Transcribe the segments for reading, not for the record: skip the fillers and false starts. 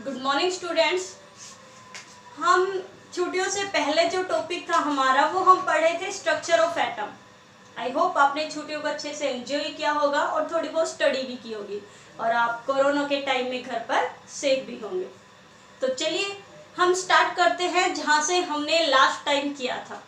Good morning students. हम छुट्टियों से पहले जो टॉपिक था हमारा वो हम पढ़े थे structure of atom. I hope आपने छुट्टियों को अच्छे से एंजॉय किया होगा और थोड़ी बहुत स्टडी भी की होगी और आप कोरोना के टाइम में घर पर सेफ भी होंगे। तो चलिए हम स्टार्ट करते हैं जहाँ से हमने लास्ट टाइम किया था।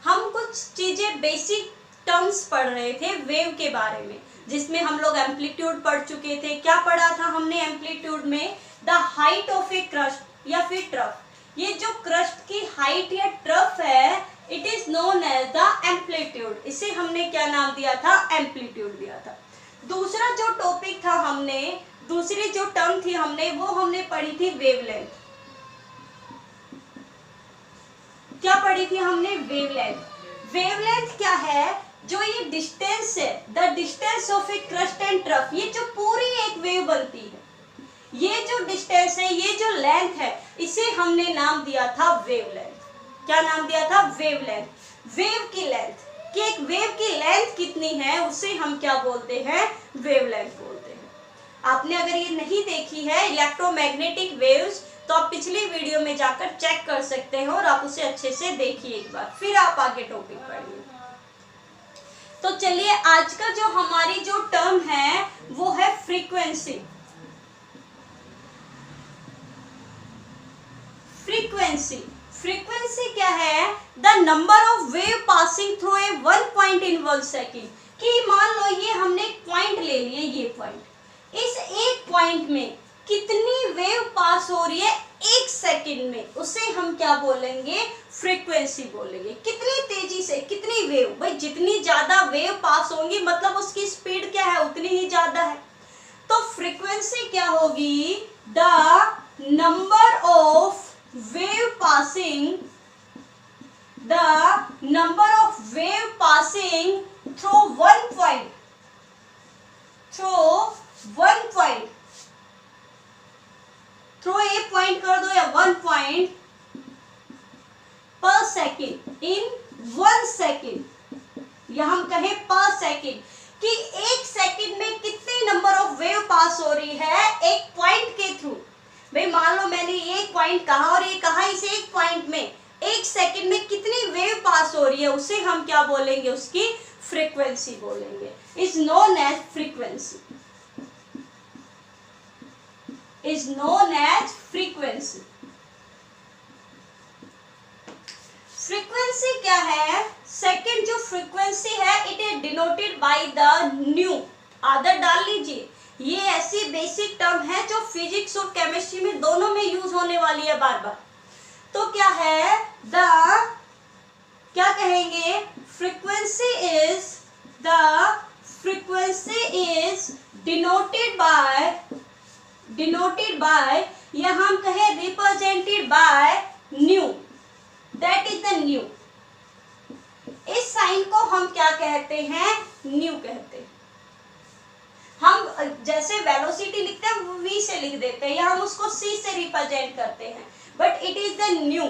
हम कुछ चीज़ें बेसिक टर्म्स पढ़ रहे थे वेव के बारे में, जिसमें हम लोग एम्पलीट्यूड पढ़ चुके थे। क्या पढ़ा था हमने एम्पलीट्यूड में? The height of A crust या फिर ट्रफ। ये जो क्रस्ट की हाइट या ट्रफ है, it is known as the amplitude. इसे हमने क्या नाम दिया था? एम्पलीट्यूड दिया था। दूसरा जो टॉपिक था हमने, दूसरी जो टर्म थी वो हमने पढ़ी थी वेवलेंथ। क्या पढ़ी थी हमने? वेवलेंथ। वेवलेंथ क्या है? जो ये डिस्टेंस है, the distance of A crust and trough, ये जो पूरी एक वेव बनती है, ये जो डिस्टेंस है, ये जो लेंथ है, इसे हमने नाम दिया था वेवलेंथ। क्या नाम दिया था? वेवलेंथ। वेव की लेंथ कि एक वेव की लेंथ कितनी है उसे हम क्या बोलते हैं? वेवलेंथ बोलते हैं। आपने अगर ये नहीं देखी है इलेक्ट्रोमैग्नेटिक वेव्स, तो आप पिछली वीडियो में जाकर चेक कर सकते हैं और आप उसे अच्छे से देखिए एक बार, फिर आप आगे टॉपिक पढ़िए। तो चलिए आज का जो हमारी जो टर्म है वो है फ्रीक्वेंसी। फ्रीक्वेंसी फ्रीक्वेंसी क्या है? The number of wave passing through a one point in 1 second. कि मान लो ये हमने एक पॉइंट ले लिया, ये पॉइंट, इस एक पॉइंट में कितनी वेव पास हो रही है एक सेकंड में, उसे हम क्या बोलेंगे? फ्रीक्वेंसी बोलेंगे। कितनी तेजी से कितनी वेव, भाई जितनी ज्यादा वेव पास होंगी मतलब उसकी स्पीड क्या है? उतनी ही ज्यादा है। तो फ्रीक्वेंसी क्या होगी? The number of wave passing, the number of wave passing through one point, through a point कर दो या 1 point per second in 1 second, या हम कहें पर सेकेंड, कि एक सेकेंड में कितने नंबर ऑफ वेव पास हो रही है एक पॉइंट के थ्रू। भाई मान लो मैंने एक पॉइंट कहा और ये कहा, इस एक पॉइंट में एक सेकंड में कितनी वेव पास हो रही है, उसे हम क्या बोलेंगे? उसकी फ्रीक्वेंसी बोलेंगे। Is known as frequency, is known as frequency. Frequency क्या है? सेकंड जो फ्रीक्वेंसी है, it is denoted by the nu. आदत डाल लीजिए, ये ऐसी बेसिक टर्म है जो फिजिक्स और केमिस्ट्री में दोनों में यूज होने वाली है बार बार। तो क्या है? क्या कहेंगे? फ्रीक्वेंसी इज डिनोटेड बाय या हम कहें represented by new. That is the new. इस साइन को हम क्या कहते हैं? न्यू कहते हैं। हम जैसे वेलोसिटी लिखते हैं v से लिख देते हैं, या हम उसको c से रिप्रेजेंट करते हैं, but it is the new.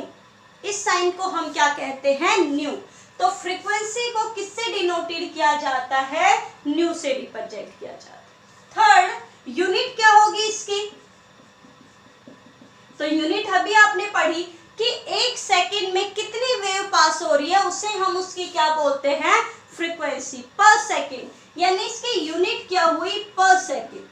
इस साइन को हम क्या कहते हैं? न्यू। तो फ्रीक्वेंसी को किससे डिनोटेड किया जाता है? न्यू से रिप्रेजेंट किया जाता है। थर्ड यूनिट क्या होगी इसकी? तो यूनिट अभी आपने पढ़ी कि एक सेकेंड में कितनी वेव पास हो रही है, उसे हम उसकी क्या बोलते हैं? फ्रीक्वेंसी। पर सेकेंड, यानी इसकी यूनिट क्या हुई? पर सेकेंड।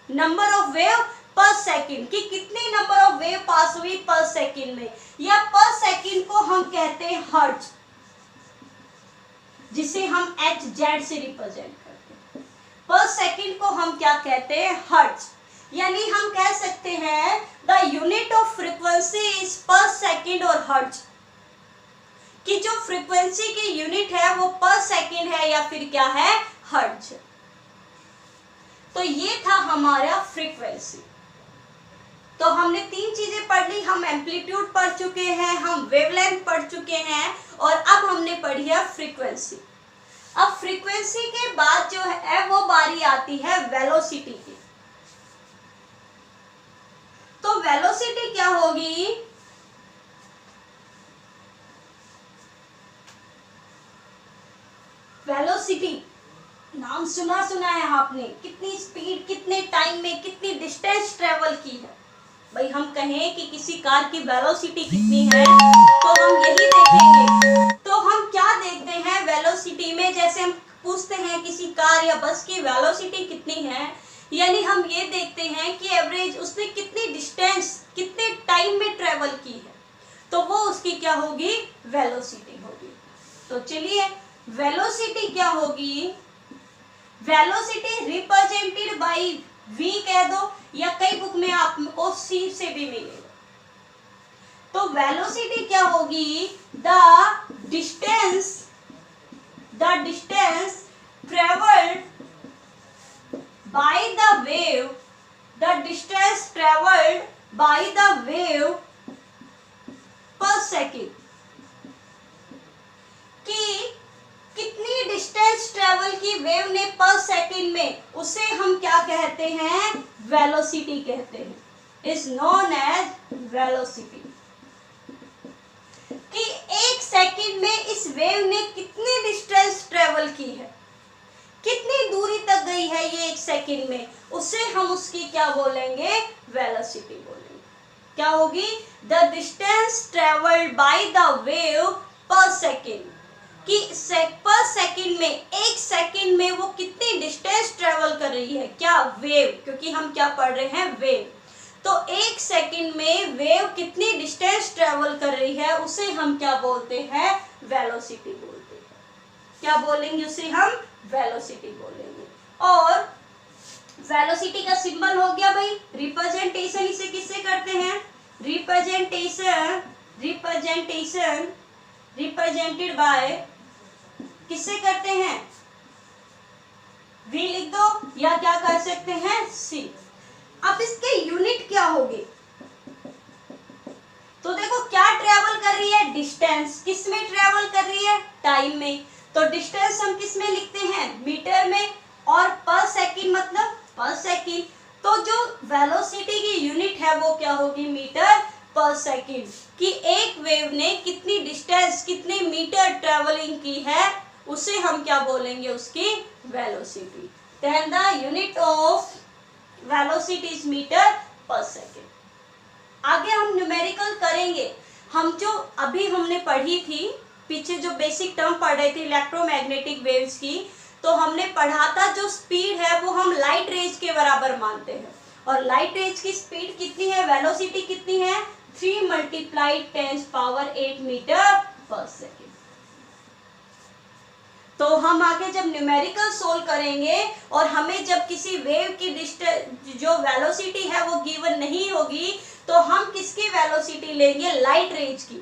नंबर ऑफ वेव पर सेकेंड, कि कितनी नंबर ऑफ वेव पास हुई पर सेकेंड में, या पर सेकेंड को हम कहते हैं हर्ट्ज, जिसे हम HZ से रिप्रेजेंट करते हैं। पर सेकेंड को हम क्या कहते हैं? हर्ट्ज। यानी हम कह सकते हैं the unit of frequency is पर सेकेंड और हर्ट्ज, कि जो फ्रीक्वेंसी की यूनिट है वो पर सेकेंड है या फिर क्या है? हर्ट्ज। तो ये था हमारा फ्रीक्वेंसी। तो हमने 3 चीजें पढ़ ली। हम एम्पलीट्यूड पढ़ चुके हैं, हम वेवलेंथ पढ़ चुके हैं, और अब हमने पढ़ी है फ्रीक्वेंसी। अब फ्रीक्वेंसी के बाद जो है वो बारी आती है वेलोसिटी की। तो वेलोसिटी क्या होगी? वेलोसिटी नाम सुना है आपने, कितनी स्पीड कितने टाइम में कितनी डिस्टेंस ट्रेवल की है। भाई हम कहें कि किसी कार की वेलोसिटी कितनी है तो हम यही देखेंगे। तो हम क्या देखते हैं वेलोसिटी में, जैसे हम पूछते हैं किसी कार या बस की वेलोसिटी कितनी है, यानी हम ये देखते हैं कि एवरेज उसने कितनी डिस्टेंस कितने टाइम में ट्रेवल की है, तो वो उसकी क्या होगी, वेलोसिटी होगी। तो चलिए वेलोसिटी क्या होगी, वेलोसिटी रिप्रेजेंटेड बाय v कह दो, या कई बुक में आपको c से भी मिलेगा। तो वेलोसिटी क्या होगी, the distance travelled by the wave, the distance travelled by the wave पर सेकेंड, कि कितनी डिस्टेंस ट्रेवल की वेव ने पर सेकेंड में, उसे हम क्या कहते हैं, वेलोसिटी कहते हैं, इज नोन एज वेलोसिटी। कि एक सेकेंड में इस वेव ने कितनी डिस्टेंस ट्रेवल की है, कितनी दूरी तक गई है ये एक सेकेंड में, उसे हम उसकी क्या बोलेंगे, वेलोसिटी बोलेंगे। क्या होगी, the distance travelled by the wave पर सेकेंड, कि पर सेकंड में, एक सेकंड में वो कितनी डिस्टेंस ट्रेवल कर रही है, क्या, वेव, क्योंकि हम क्या पढ़ रहे हैं, वेव। तो एक सेकंड में वेव कितनी डिस्टेंस ट्रेवल कर रही है, उसे हम क्या बोलते हैं, वेलोसिटी बोलते हैं। क्या बोलेंगे उसे हम, वेलोसिटी बोलेंगे। और वेलोसिटी का सिंबल हो गया भाई, रिप्रेजेंटेशन इसे किससे करते हैं, रिप्रेजेंटेड बाय, किससे करते हैं, v लिख दो, या क्या कर सकते हैं, c। अब इसके यूनिट क्या होगी, तो देखो क्या ट्रेवल कर रही है, डिस्टेंस, किस में ट्रेवल कर रही है, टाइम में। तो डिस्टेंस हम किस में लिखते हैं, मीटर में, और पर सेकंड मतलब पर सेकंड। तो जो वेलोसिटी की यूनिट है वो क्या होगी, मीटर पर सेकंड, कि एक वेव ने कितनी डिस्टेंस, कितने मीटर ट्रेवलिंग की है, उसे हम क्या बोलेंगे, उसकी velocity. Then the unit of velocity is meter per second. आगे हम न्यूमेरिकल करेंगे। हम जो अभी हमने पढ़ी थी, पीछे जो बेसिक टर्म पढ़ रहे थे इलेक्ट्रोमैग्नेटिक वेव्स की, तो हमने पढ़ा था जो स्पीड है वो हम लाइट रेज के बराबर मानते हैं। और लाइट रेज की स्पीड कितनी है, वेलोसिटी कितनी है, 3 × 10⁸ मीटर पर सेकेंड। तो हम आगे जब न्यूमेरिकल सोल्व करेंगे और हमें जब किसी वेव की डिस्टेंस जो वेलोसिटी है वो गिवन नहीं होगी, तो हम किसकी वेलोसिटी लेंगे, लाइट रेज की।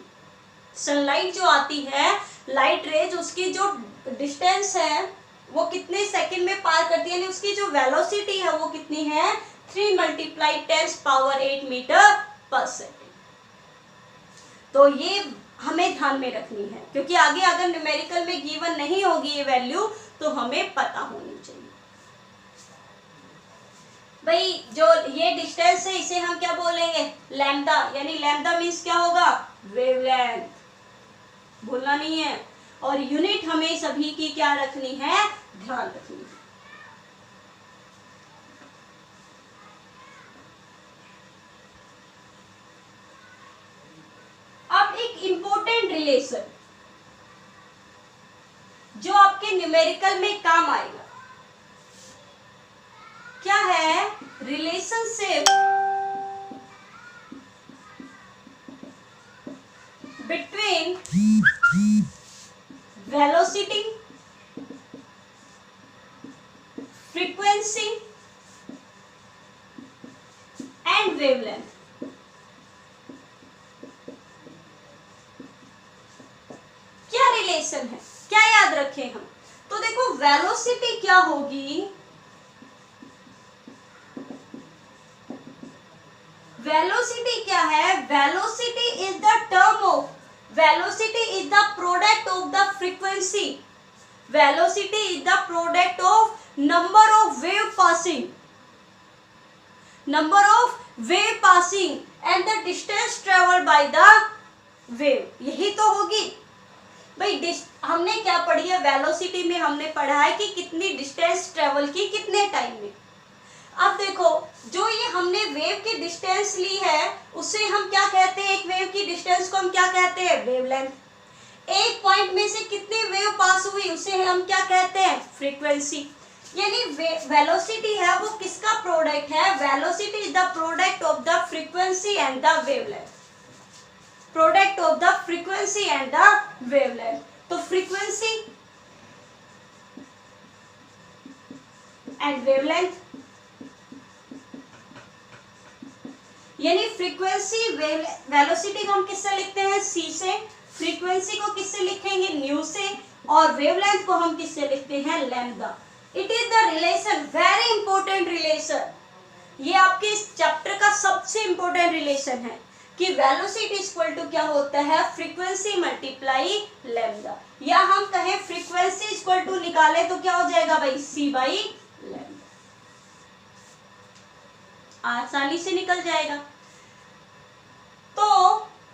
सनलाइट जो आती है, लाइट रेज, उसकी जो डिस्टेंस है वो कितने सेकंड में पार करती है, यानी उसकी जो वेलोसिटी है वो कितनी है, 3 × 10⁸ मीटर पर सेकेंड। तो ये हमें ध्यान में रखनी है, क्योंकि आगे अगर न्यूमेरिकल में गिवन नहीं होगी ये वैल्यू तो हमें पता होनी चाहिए। भाई जो ये डिस्टेंस है इसे हम क्या बोलेंगे, लैम्डा, यानी लैम्डा मीन्स क्या होगा, वेवलेंथ, भूलना नहीं है। और यूनिट हमें सभी की क्या रखनी है, ध्यान रखनी है। अब एक इंपॉर्टेंट रिलेशन जो आपके न्यूमेरिकल में काम आएगा, क्या है, relationship between velocity, frequency and wavelength. क्या रिलेशन है, क्या याद रखें हम, तो देखो वेलोसिटी क्या होगी, वेलोसिटी क्या है, velocity is the term of, velocity is the product of the frequency, velocity is the product of number of wave passing, number of wave passing and the distance travelled by the wave, यही तो होगी। भाई हमने क्या पढ़ी है, velocity में हमने पढ़ा है कि कितनी डिस्टेंस ट्रेवल की कितने टाइम में। अब देखो जो ये हम हमने वेव की डिस्टेंस ली है उसे हम क्या कहते हैं, एक वेव की डिस्टेंस को हम क्या कहते हैं, वेवलेंथ। एक पॉइंट में से कितनी वेव पास हुई उसे हम क्या कहते हैं, फ्रीक्वेंसी। यानी वेलोसिटी है वो किसका प्रोडक्ट है, velocity is the product of the frequency and the wavelength, product of the frequency and the wavelength. तो फ्रीक्वेंसी एंड वेवलेंथ, यानी फ्रीक्वेंसी वेलोसिटी को हम किससे लिखते हैं, c से, फ्रीक्वेंसी को किससे लिखेंगे, न्यू से, और वेवलेंथ को हम किससे लिखते हैं, lambda. It is the relation, very important relation, ये आपके इस चैप्टर का सबसे इंपॉर्टेंट रिलेशन है कि वेलोसिटी इक्वल टू क्या होता है, फ्रीक्वेंसी मल्टीप्लाई लैम्डा, या हम कहें फ्रीक्वेंसी इक्वल टू निकाले तो क्या हो जाएगा भाई, c बाई लैम्डा, आसानी से निकल जाएगा। तो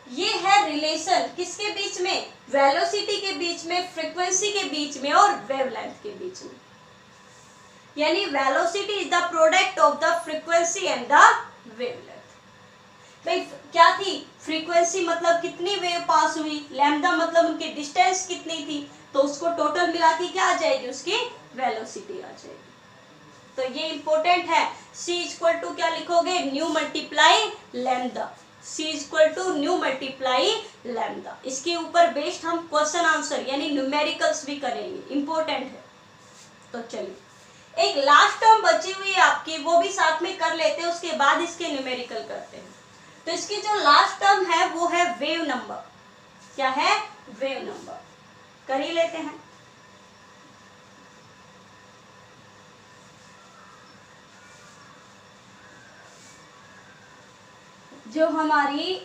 ये है रिलेशन किसके बीच में, वेलोसिटी के बीच में, फ्रीक्वेंसी के बीच में और वेवलेंथ के बीच में। यानी velocity is the product of the frequency and the wavelength. भाई क्या थी, फ्रीक्वेंसी मतलब कितनी वेव पास हुई, लैम्डा मतलब उनकी डिस्टेंस कितनी थी, तो उसको टोटल मिला के क्या आ जाएगी, उसकी वेलोसिटी आ जाएगी। तो ये इंपॉर्टेंट है, c इक्वल टू क्या लिखोगे, nu multiply lambda, c equal to nu multiply lambda. इसके ऊपर बेस्ड हम क्वेश्चन आंसर यानी न्यूमेरिकल्स भी करेंगे, इंपॉर्टेंट है। तो चलिए एक लास्ट टर्म बची हुई है आपकी, वो भी साथ में कर लेते हैं, उसके बाद इसके न्यूमेरिकल करते हैं। तो इसकी जो लास्ट टर्म है वो है वेव नंबर। क्या है, वेव नंबर, कर ही लेते हैं। जो हमारी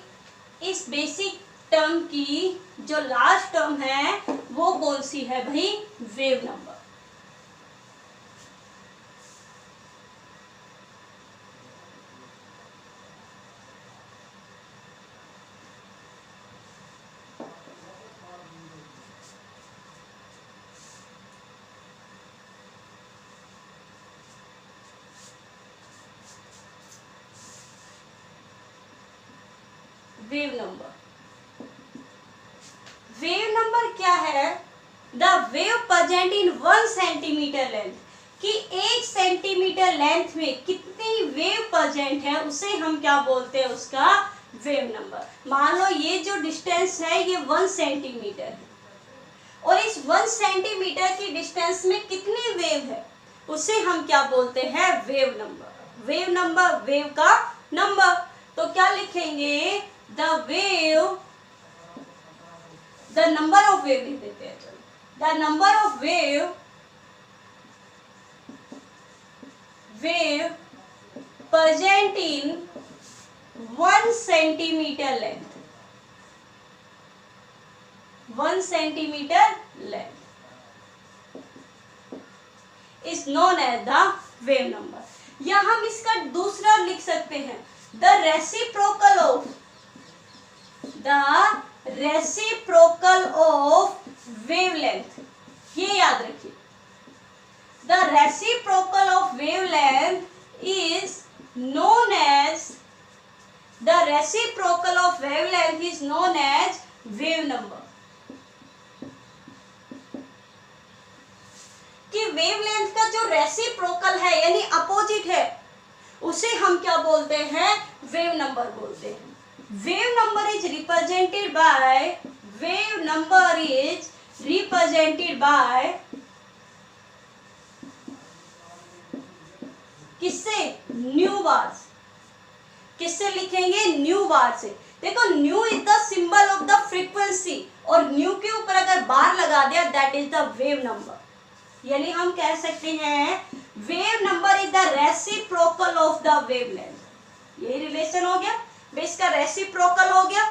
इस बेसिक टर्म की जो लास्ट टर्म है वो कौन सी है भाई, wave number. Wave number, wave number क्या है, the wave present in 1 centimetre length, कि 1 सेंटीमीटर लेंथ में कितनी वेव प्रेजेंट है उसे हम क्या बोलते हैं, उसका वेव नंबर। मान लो ये जो डिस्टेंस है ये 1 सेंटीमीटर है और इस 1 सेंटीमीटर की डिस्टेंस में कितनी वेव है उसे हम क्या बोलते हैं, wave number. Wave number, wave का नंबर, तो क्या लिखेंगे, the wave, the number of wave लिख देते हैं, चलो, the number of wave present in 1 centimeter length, 1 centimeter length is known as the wave number। या हम इसका दूसरा लिख सकते हैं, the reciprocal of wavelength, ये याद रखिए, the reciprocal of wavelength is known as wave number। कि वेवलेंथ का जो रेसिप्रोकल है यानी अपोजिट है उसे हम क्या बोलते हैं, वेव नंबर बोलते हैं। Wave number is represented by किससे, न्यू बार। किससे लिखेंगे, न्यू बार से। देखो new is the symbol of the frequency और न्यू के ऊपर अगर बार लगा दिया that is the wave number. यानी हम कह सकते हैं wave number is the reciprocal of the wavelength. यही रिलेशन हो गया, बेस का रेसिप्रोकल हो गया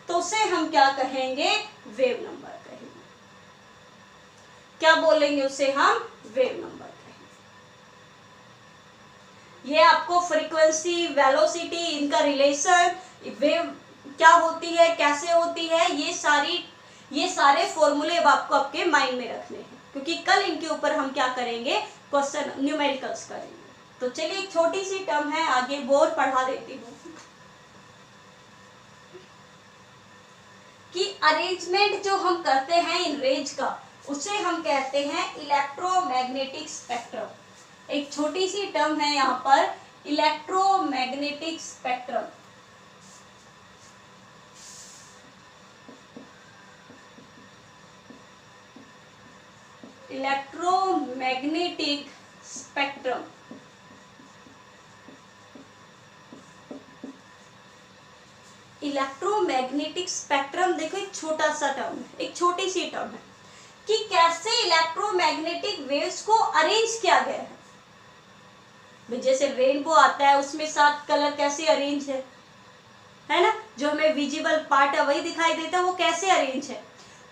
तो उसे हम क्या कहेंगे, वेव नंबर कहेंगे। क्या बोलेंगे उसे हम, वेव नंबर कहेंगे। ये आपको फ्रीक्वेंसी, वेलोसिटी, इनका रिलेशन, वेव क्या होती है, कैसे होती है, ये सारे फॉर्मूले अब आपको आपके माइंड में रखने हैं क्योंकि कल इनके ऊपर हम क्या करेंगे, क्वेश्चन न्यूमेरिकल्स करेंगे। तो चलिए एक छोटी सी टर्म है, आगे बोर पढ़ा देती हूँ कि अरेंजमेंट जो हम करते हैं इन रेंज का, उसे हम कहते हैं इलेक्ट्रोमैग्नेटिक स्पेक्ट्रम। एक छोटी सी टर्म है यहाँ पर, electromagnetic spectrum. Electromagnetic spectrum. Electromagnetic spectrum देखो एक छोटा सा टर्म है, एक छोटी सी टर्म है कि कैसे इलेक्ट्रोमैग्नेटिक वेव्स को अरेंज किया गया है। जैसे रेनबो आता है उसमें 7 कलर कैसे अरेंज है ना, जो हमें विजिबल पार्ट है वही दिखाई देता है, वो कैसे अरेंज है।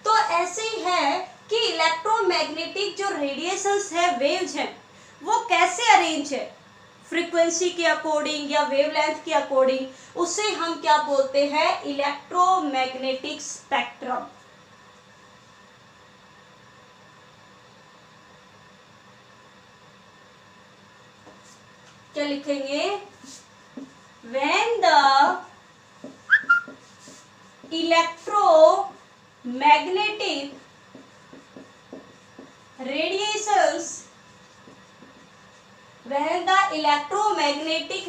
तो ऐसे ही है कि इलेक्ट्रोमैग्नेटिक जो रेडिएशंस है, वेव्स हैं, वो कैसे अरेंज है फ्रीक्वेंसी के अकॉर्डिंग या वेवलेंथ के अकॉर्डिंग, उसे हम क्या बोलते हैं, इलेक्ट्रोमैग्नेटिक स्पेक्ट्रम। क्या लिखेंगे, when the electromagnetic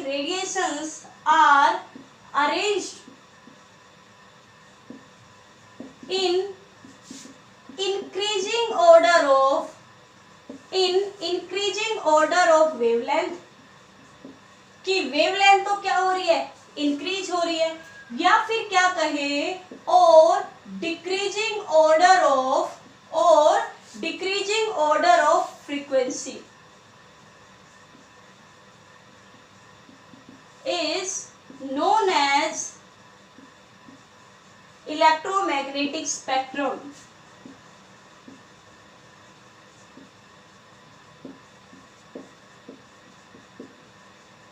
radiations are arranged in increasing order of wavelength, कि वेवलेंथ तो क्या हो रही है, इंक्रीज हो रही है, या फिर क्या कहे, और decreasing order of frequency is known as electromagnetic spectrum।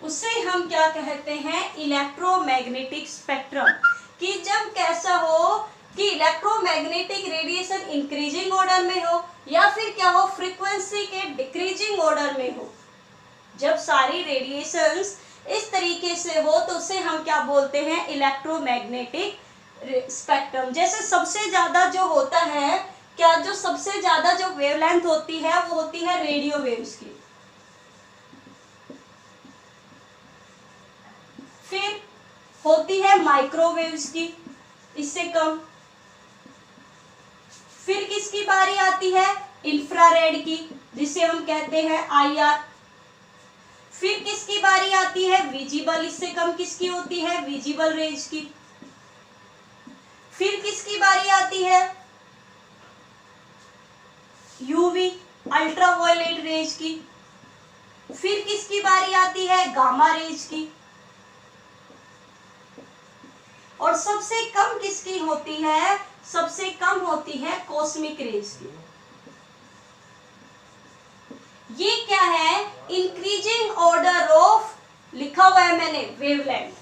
उसे हम क्या कहते हैं, इलेक्ट्रोमैग्नेटिक स्पेक्ट्रम। कि जब कैसा हो कि इलेक्ट्रोमैग्नेटिक रेडिएशन इंक्रीजिंग ऑर्डर में हो या फिर क्या हो, फ्रीक्वेंसी के डिक्रीजिंग ऑर्डर में हो, जब सारी रेडिएशंस इस तरीके से हो तो उसे हम क्या बोलते हैं, इलेक्ट्रोमैग्नेटिक स्पेक्ट्रम। जैसे सबसे ज्यादा जो होता है, क्या जो सबसे ज्यादा जो वेवलेंथ होती है वो होती है रेडियो वेव्स की, फिर होती है माइक्रोवेव्स की, इससे कम, फिर किसकी बारी आती है, इंफ्रारेड की, जिसे हम कहते हैं IR। फिर किसकी बारी आती है, विजिबल, इससे कम किसकी होती है, विजिबल रेंज की। फिर किसकी बारी आती है, UV, अल्ट्रावायलेट रेंज की। फिर किसकी बारी आती है, गामा रेंज की। और सबसे कम किसकी होती है, सबसे कम होती है कॉस्मिक रेंज की। ये क्या है, इंक्रीजिंग ऑर्डर ऑफ, लिखा हुआ है मैंने वेवलेंथ,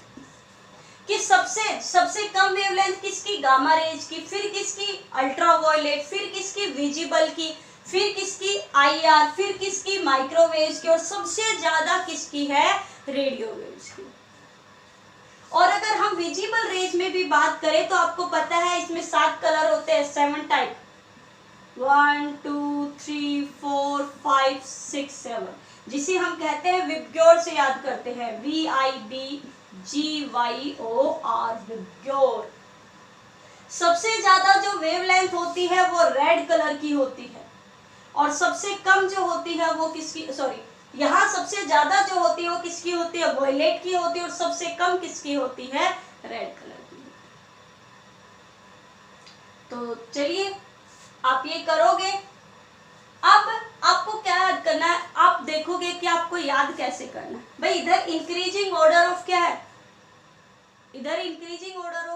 कि सबसे कम वेवलेंथ किसकी, गामा रेंज की, फिर किसकी, अल्ट्रावायलेट, फिर किसकी, विजिबल की, फिर किसकी, IR, फिर किसकी, माइक्रोवेव्स की, और सबसे ज्यादा किसकी है, रेडियो वेव्स की। और अगर हम विजिबल रेंज में भी बात करें तो आपको पता है इसमें 7 कलर होते हैं, 7 टाइप, 1 2 3 4 5 6 7, जिसे हम कहते हैं विबग्योर से याद करते हैं, VIBGYOR, विबग्योर। सबसे ज्यादा जो वेवलेंथ होती है वो रेड कलर की होती है, और सबसे कम जो होती है वो किसकी, सॉरी, यहाँ सबसे ज्यादा जो होती है वो किसकी होती है, वॉयलेट की होती है, और सबसे कम किसकी होती है, रेड कलर की। तो चलिए आप ये करोगे। अब आपको क्या याद करना है, आप देखोगे कि आपको याद कैसे करना है। भाई इधर इंक्रीजिंग ऑर्डर ऑफ क्या है, इधर इंक्रीजिंग ऑर्डर